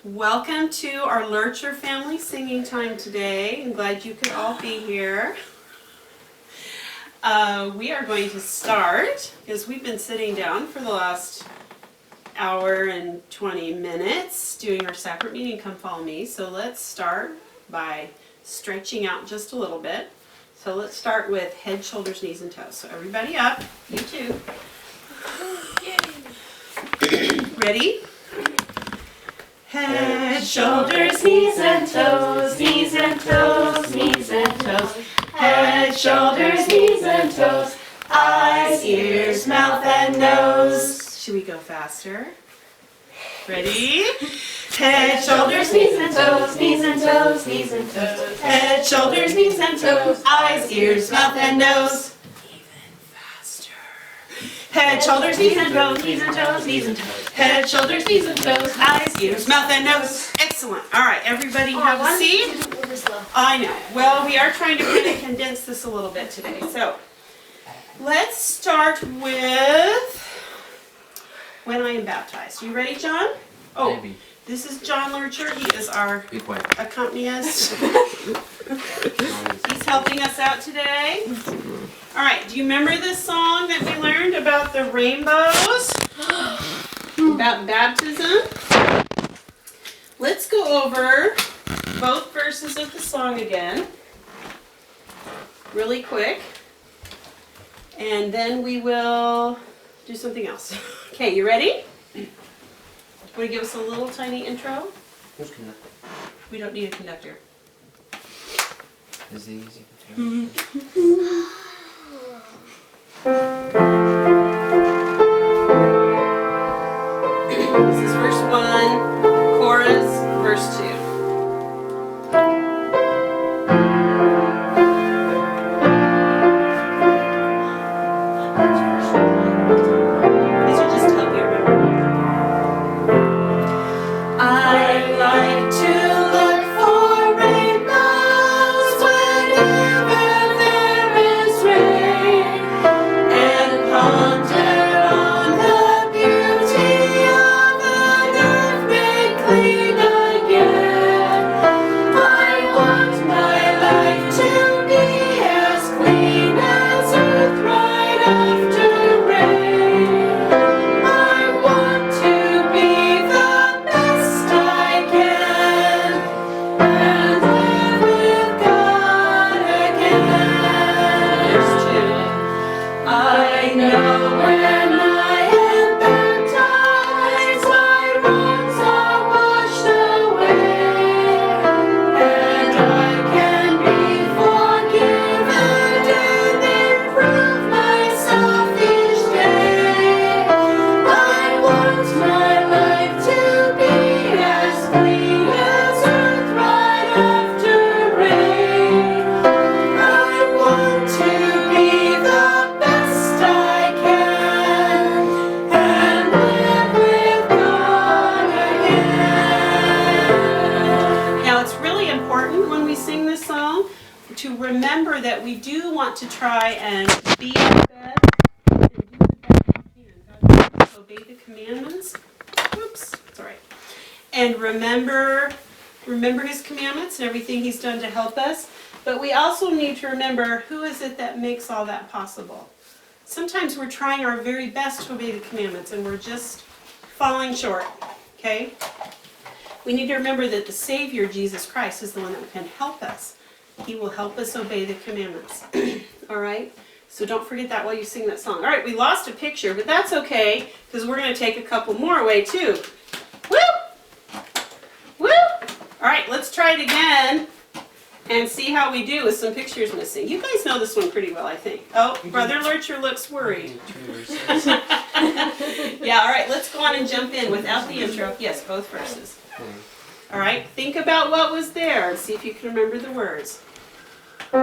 Welcome to our Loertscher Family singing time today. I'm glad you could all be here. We are going to start, because we've been sitting down for the last hour and 20 minutes doing our sacrament meeting, Come Follow Me. So let's start by stretching out just a little bit. So let's start with head, shoulders, knees, and toes. So everybody up, you too. Ready? Head, shoulders, knees and toes, knees and toes, knees and toes. Head, shoulders, knees and toes, eyes, ears, mouth, and nose. Should we go faster? Ready? Head, shoulders, knees and toes, knees and toes, knees and toes. Head, shoulders, knees and toes, eyes, ears, mouth, and nose. Head, shoulders, knees and toes, knees and toes, knees and toes. Head, shoulders, knees and toes, eyes, ears, mouth, and nose. Excellent. All right, everybody have a seat. I know. Well, we are trying to kind of condense this a little bit today. So, let's start with when I am baptized. You ready, John? Oh, maybe. This is John Loertscher. He is our accompanist. He's helping us out today. All right, do you remember this song that we learned about the rainbows? About baptism? Let's go over both verses of the song again, really quick, and then we will do something else. Okay, you ready? Want to give us a little tiny intro? Who's conductor? We don't need a conductor. Is it easy to This is verse 1, chorus, verse 2. These are just to help you remember. I like to look for rainbows whenever there is rain, and ponder on the beauty of an earth made clean again. I want my life to be as clean as earth right after rain. I want to be the best I can and live with God again. Verse 2. I know when I am baptized, my wrongs are washed away, and I can be forgiven and improve myself each day. I want my life to be as clean as earth right after rain. I want to be the best I can and live with God again. Now it's really important when we sing this song to remember that we do want to try and be our best and do the best we can. God wants us to obey the commandments. Oops, it's all right. And remember His commandments and everything He's done to help us. But we also need to remember, who is it that makes all that possible? Sometimes we're trying our very best to obey the commandments and we're just falling short, okay? We need to remember that the Savior, Jesus Christ, is the one that can help us. He will help us obey the commandments, all right? So don't forget that while you sing that song. All right, we lost a picture, but that's okay, because we're going to take a couple more away too. Woo! Woo! All right, let's try it again and see how we do with some pictures missing. You guys know this one pretty well, I think. Oh, Brother Loertscher looks worried. Yeah, all right, let's go on and jump in without the intro. Yes, both verses. All right, think about what was there and see if you can remember the words. I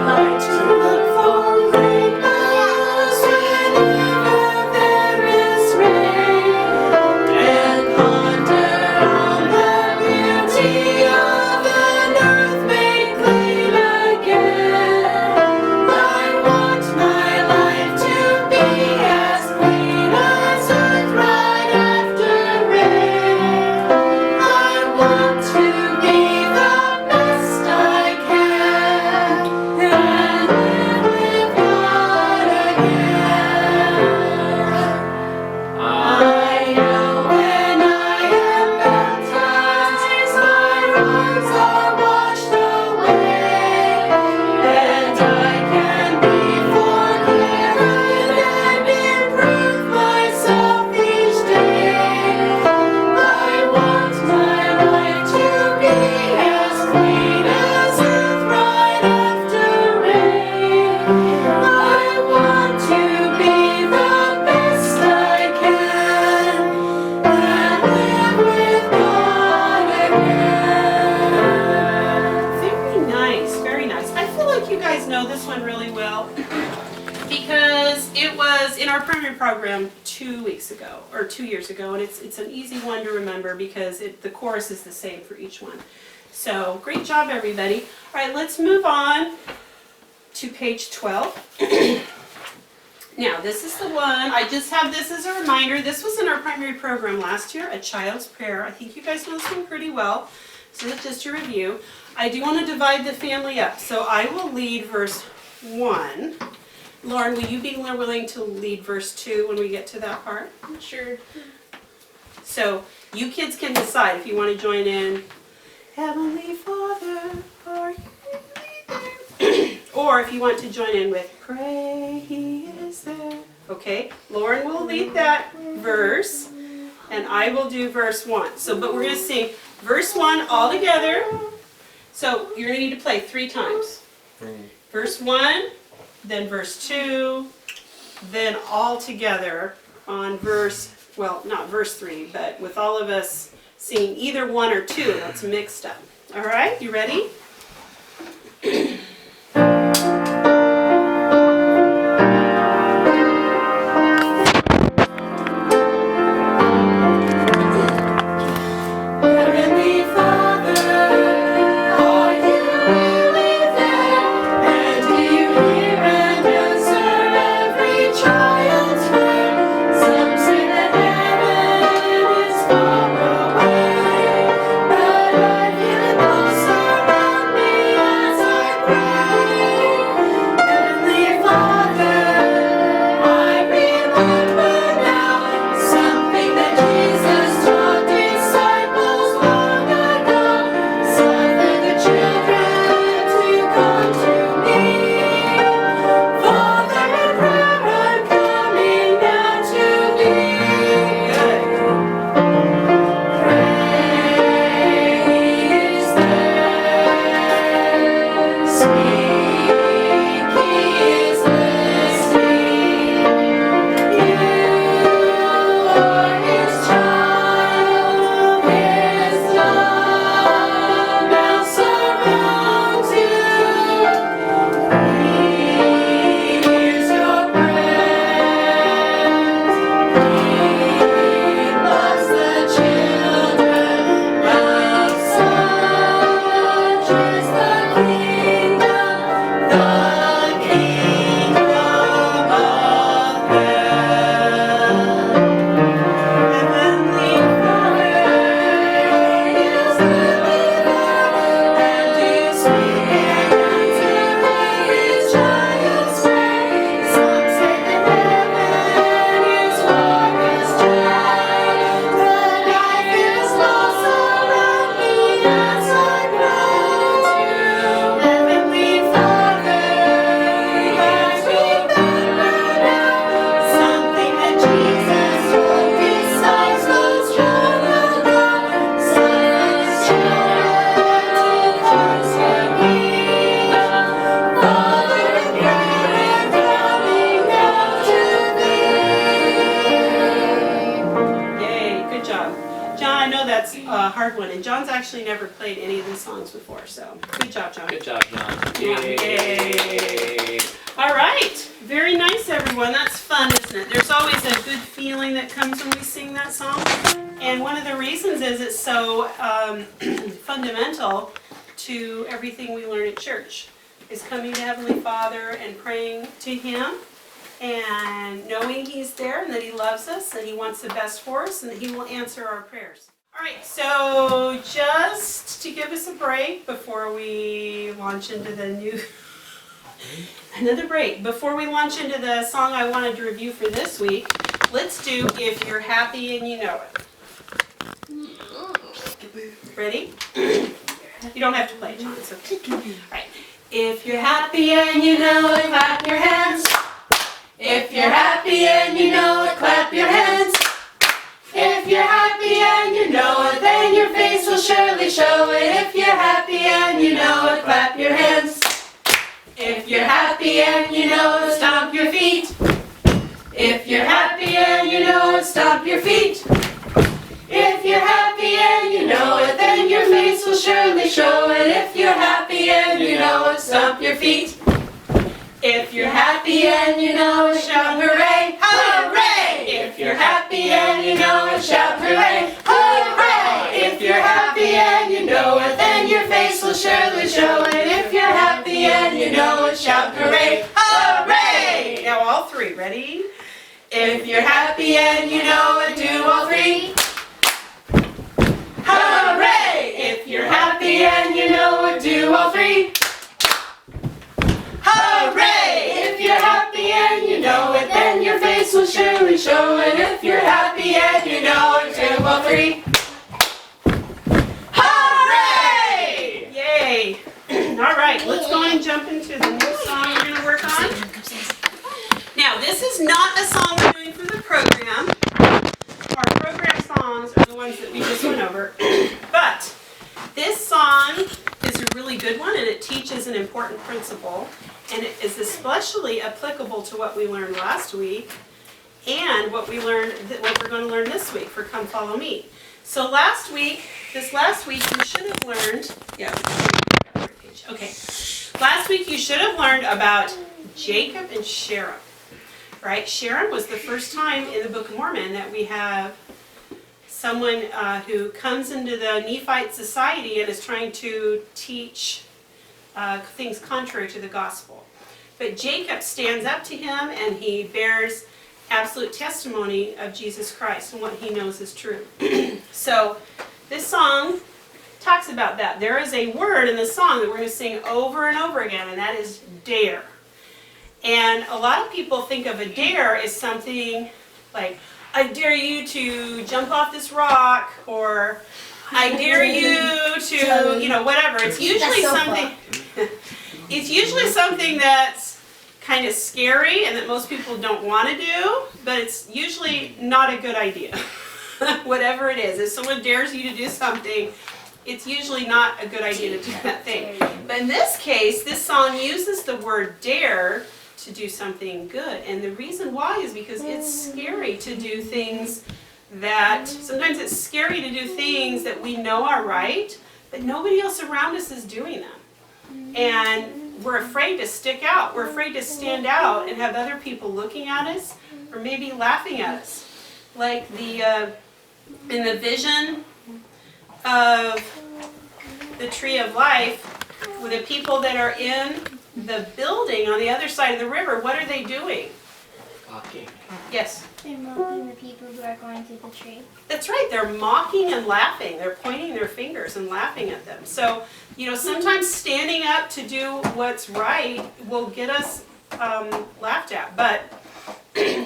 like to look for rainbows whenever there is rain, and ponder on the beauty of an earth made clean again. I want my life to be as clean as earth right after rain. program 2 weeks ago, or 2 years ago, and it's an easy one to remember because the chorus is the same for each one. So, great job, everybody. All right, let's move on to page 12. Now, this is the one, I just have this as a reminder. This was in our primary program last year, A Child's Prayer. I think you guys know this one pretty well. So just to review, I do want to divide the family up. So I will lead verse 1. Lauren, will you be willing to lead verse 2 when we get to that part? Sure. So you kids can decide if you want to join in. Heavenly Father, are you there? Or if you want to join in with Pray He is there. Okay, Lauren will lead that verse, and I will do verse 1. So, but we're going to sing verse 1 all together. So you're going to need to play 3 times. Verse 1, then verse 2, then all together on verse, well, not verse 3, but with all of us singing either 1 or 2. That's mixed up. All right, you ready? Never played any of these songs before, so good job, John. Good job, John. Yay. All right, very nice, everyone. That's fun, isn't it? There's always a good feeling that comes when we sing that song, and one of the reasons is it's so fundamental to everything we learn at church, is coming to Heavenly Father and praying to Him and knowing He's there and that He loves us and He wants the best for us and that He will answer our prayers. All right, so just to give us a break before we launch into the another break. Before we launch into the song I wanted to review for this week, let's do If You're Happy and You Know It. Ready? You don't have to play, John, it's okay. All right. If you're happy and you know it, clap your hands. If you're happy and you know it, clap your hands. If you're happy and you know it, then your face will surely show it. If you're happy and you know it, clap your hands. If you're happy and you know it, stomp your feet. If you're happy and you know it, stomp your feet. If you're happy and you know it, then your face will surely show it. If you're happy and you know it, stomp your feet. If you're happy and you know it, shout hooray, hooray! you're happy and you know it, shout hooray, hooray! If you're happy and you know it, then your face will surely show it. If you're happy and you know it, shout hooray, hooray! Now all three, ready? If you're happy and you know it, do all three. Hooray! If you're happy and you know it, do all three. Hooray! If you're happy and you know it, then your face will surely show it. If you're happy and you know it, do all three. Hooray! Yay! All right, let's go and jump into the new song we're going to work on. Now, this is not a song we're doing for the program. Our program songs are the ones that we just went over. But this song is a really good one, and it teaches an important principle. And it is especially applicable to what we learned last week and what we're going to learn this week for Come Follow Me. So this last week you should have learned, okay. Last week you should have learned about Jacob and Sharon, right? Sharon was the first time in the Book of Mormon that we have someone who comes into the Nephite society and is trying to teach things contrary to the gospel. But Jacob stands up to him and he bears absolute testimony of Jesus Christ and what he knows is true. So this song talks about that. There is a word in the song that we're going to sing over and over again, and that is dare. And a lot of people think of a dare as something like, I dare you to jump off this rock, or I dare you to, whatever. It's usually something that's kind of scary and that most people don't want to do, but it's usually not a good idea. Whatever it is. If someone dares you to do something, it's usually not a good idea to do that thing. But in this case, this song uses the word dare to do something good. And the reason why is because it's scary to do things sometimes it's scary to do things that we know are right, but nobody else around us is doing them. And we're afraid to stick out. We're afraid to stand out and have other people looking at us or maybe laughing at us. Like in the vision of the tree of life, with the people that are in the building on the other side of the river, what are they doing? Mocking. Yes? They're mocking the people who are going through the tree. That's right. They're mocking and laughing. They're pointing their fingers and laughing at them. So, sometimes standing up to do what's right will get us laughed at. But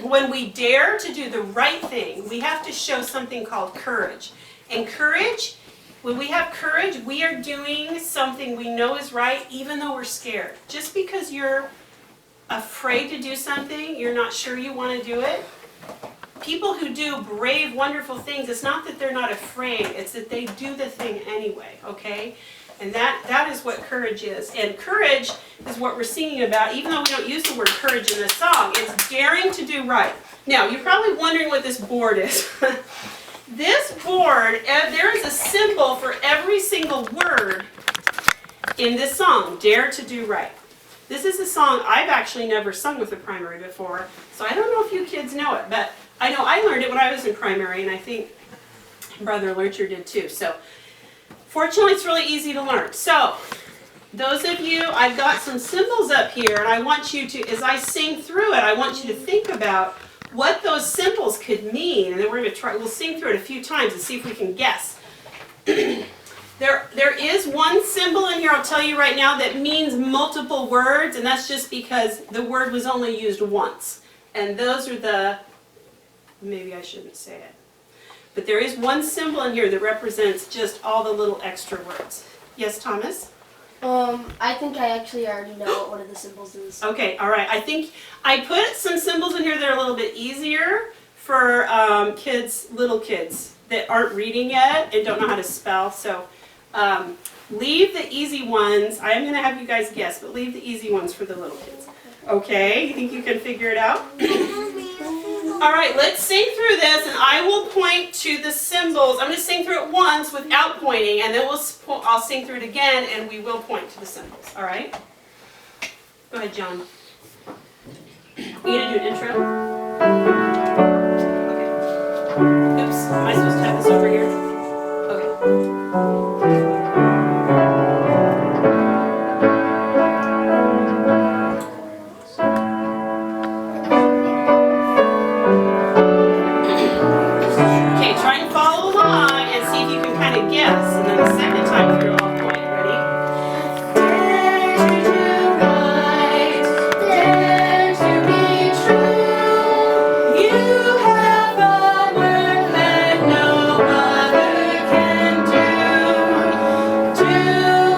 when we dare to do the right thing, we have to show something called courage. And courage, when we have courage, we are doing something we know is right, even though we're scared. Just because you're afraid to do something, you're not sure you want to do it. People who do brave, wonderful things, it's not that they're not afraid, it's that they do the thing anyway, okay? And that is what courage is. And courage is what we're singing about, even though we don't use the word courage in this song. It's daring to do right. Now, you're probably wondering what this board is. This board, there is a symbol for every single word in this song, Dare to Do Right. This is a song I've actually never sung with the primary before, so I don't know if you kids know it, but I know I learned it when I was in primary, and I think Brother Loertscher did too. So fortunately, it's really easy to learn. So those of you, I've got some symbols up here, and I want you to, as I sing through it, I want you to think about what those symbols could mean, and then we're going to we'll sing through it a few times and see if we can guess. There is one symbol in here, I'll tell you right now, that means multiple words, and that's just because the word was only used once. And those are maybe I shouldn't say it. But there is one symbol in here that represents just all the little extra words. Yes, Thomas? I think I actually already know what one of the symbols is. Okay, all right. I think I put some symbols in here that are a little bit easier for little kids that aren't reading yet and don't know how to spell. So leave the easy ones. I am going to have you guys guess, but leave the easy ones for the little kids. Okay, you think you can figure it out? All right, let's sing through this, and I will point to the symbols. I'm going to sing through it once without pointing, and then I'll sing through it again, and we will point to the symbols. All right? Go ahead, John. You going to do an intro? Okay. Am I supposed to have this over here? Okay. Okay, try and follow along and see if you can kind of guess. And then the second time through, I'll point. Ready? Dare to do right, dare to be true. You have a work that no other can do. Do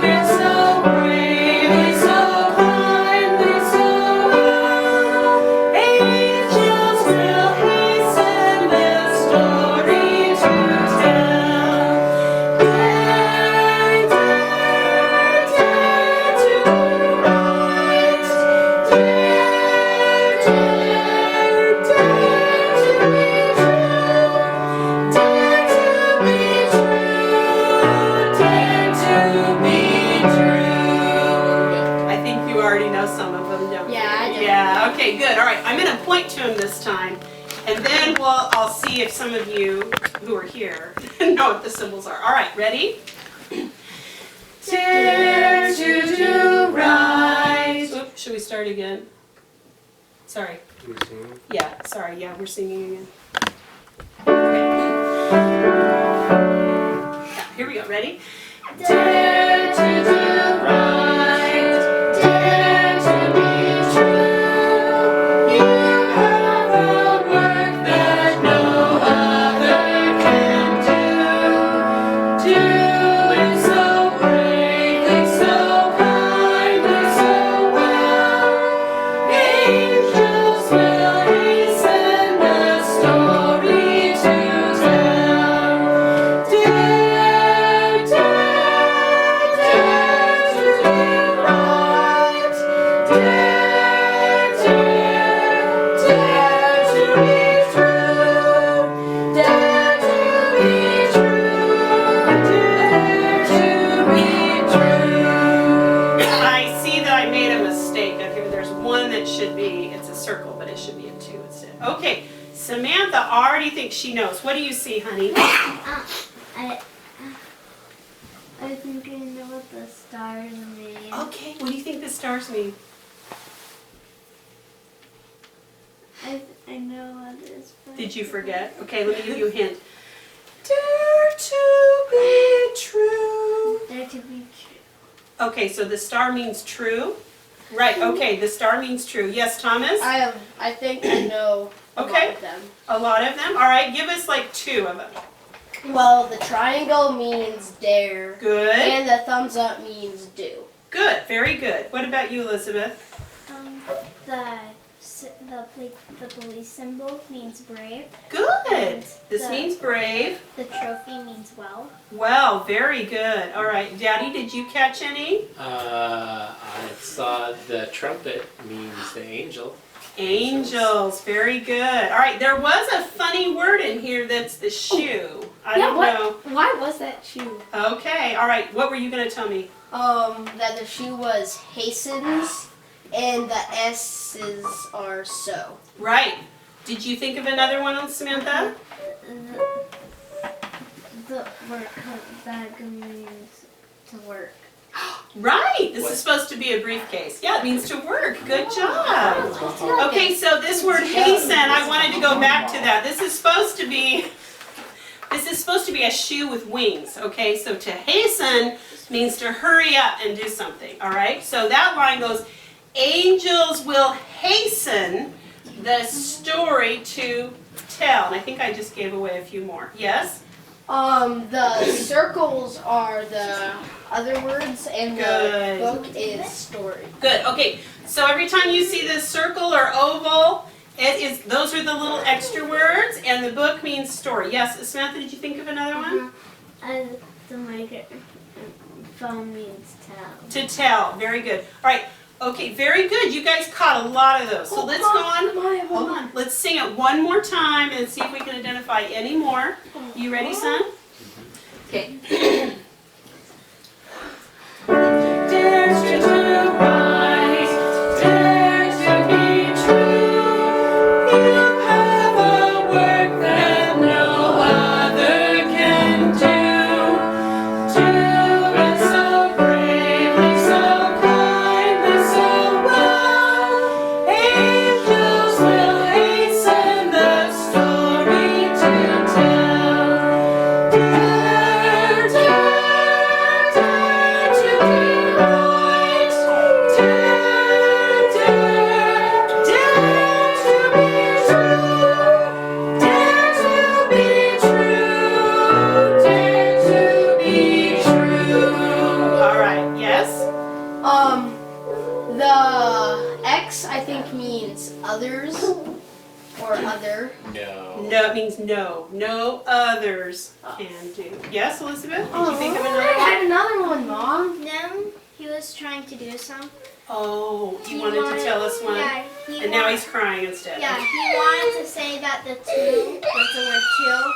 it so bravely, so kindly, so well. Angels will hasten this story to tell. Dare, dare, dare to do right. Dare, dare, dare to be true. Dare to be true. Dare to be true. I think you already know some of them, don't you? Yeah, I do. Yeah, okay, good. All right, I'm going to point to him this time. And then I'll see if some of you who are here know what the symbols are. All right, ready? Dare to do right. Oops, should we start again? Sorry. You singing? Yeah, sorry. Yeah, we're singing again. Okay. Yeah, here we go. Ready? Dare to do right. Dare to be true. You have a work that no other can do. Do it so bravely, so kindly, so well. Angels will hasten the story to tell. Dare, dare, dare to do right. Dare, dare, dare to be true. Dare to be true. Dare to be true. I see that I made a mistake. Okay, there's one that should be, it's a circle, but it should be a 2 instead. Okay, Samantha already thinks she knows. What do you see, honey? I think I know what the stars mean. Okay, what do you think the stars mean? I know what it is. But Did you forget? Okay, let me give you a hint. Dare to be true. Dare to be true. Okay, so the star means true. Right, okay, the star means true. Yes, Thomas? I think I know a Okay. lot of them. A lot of them? All right, give us like 2 of them. Well, the triangle means dare, Good. and the thumbs up means do. Good, very good. What about you, Elizabeth? The police symbol means brave. Good. This The- means brave. The trophy means well. Well, very good. All right, Daddy, did you catch any? I saw the trumpet means the angel. Angels, very good. All right, there was a funny word in here that's the shoe. I don't know. Why was that shoe? Okay, all right, what were you going to tell me? That the shoe was hastens, and the S's are so. Right. Did you think of another one, Samantha? The work bag means to work. Right. This is supposed to be a briefcase. Yeah, it means to work. Good job. Okay, so this word hasten, I wanted to go back to that. This is supposed to be a shoe with wings. Okay, so to hasten means to hurry up and do something. All right. So that line goes, angels will hasten the story to tell. And I think I just gave away a few more. Yes? The circles are the other words, and Good. the book is story. Good. Okay. So every time you see this circle or oval, those are the little extra words, and the book means story. Yes, Samantha, did you think of another one? And the microphone means tell. To tell. Very good. All right. Okay, very good. You guys caught a lot of those. So let's go on. Hold on. Let's sing it one more time and see if we can identify any more. You ready, son? Okay. Dares to do right, dares to be true. You have a work that no means others or other. No. No, it means no. No others can do. Yes, Elizabeth? Did you think of another I one? had another one, Mom. Then he was trying to do some. Oh, you wanted to tell us one? Yeah, he And now wanted- he's crying instead. Yeah, he wanted to say that the two was the word two,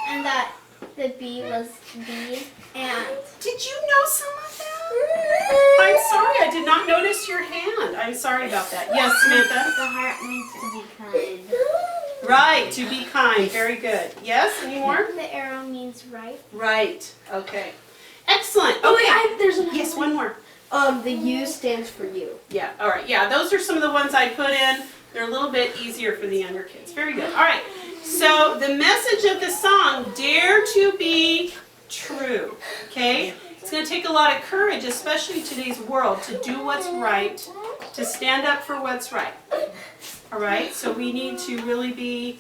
and that the B was B, and Did you know some of that? I'm sorry, I did not notice your hand. I'm sorry about that. Yes, Samantha? the heart means to be kind. Right, to be kind. Very good. Yes, any more? The arrow means right. Right. Okay. Excellent. Oh, Okay. wait, there's another Yes, one more. The U stands for you. Yeah, all right. Yeah, those are some of the ones I put in. They're a little bit easier for the younger kids. Very good. All right. So the message of the song, dare to be true. Okay? It's going to take a lot of courage, especially in today's world, to do what's right, to stand up for what's right. All right? So we need to really be,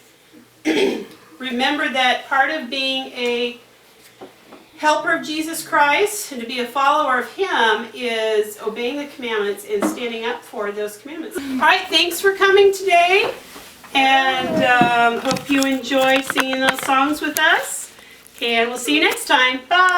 remember that part of being a helper of Jesus Christ and to be a follower of Him is obeying the commandments and standing up for those commandments. All right, thanks for coming today, and hope you enjoy singing those songs with us. And we'll see you next time. Bye.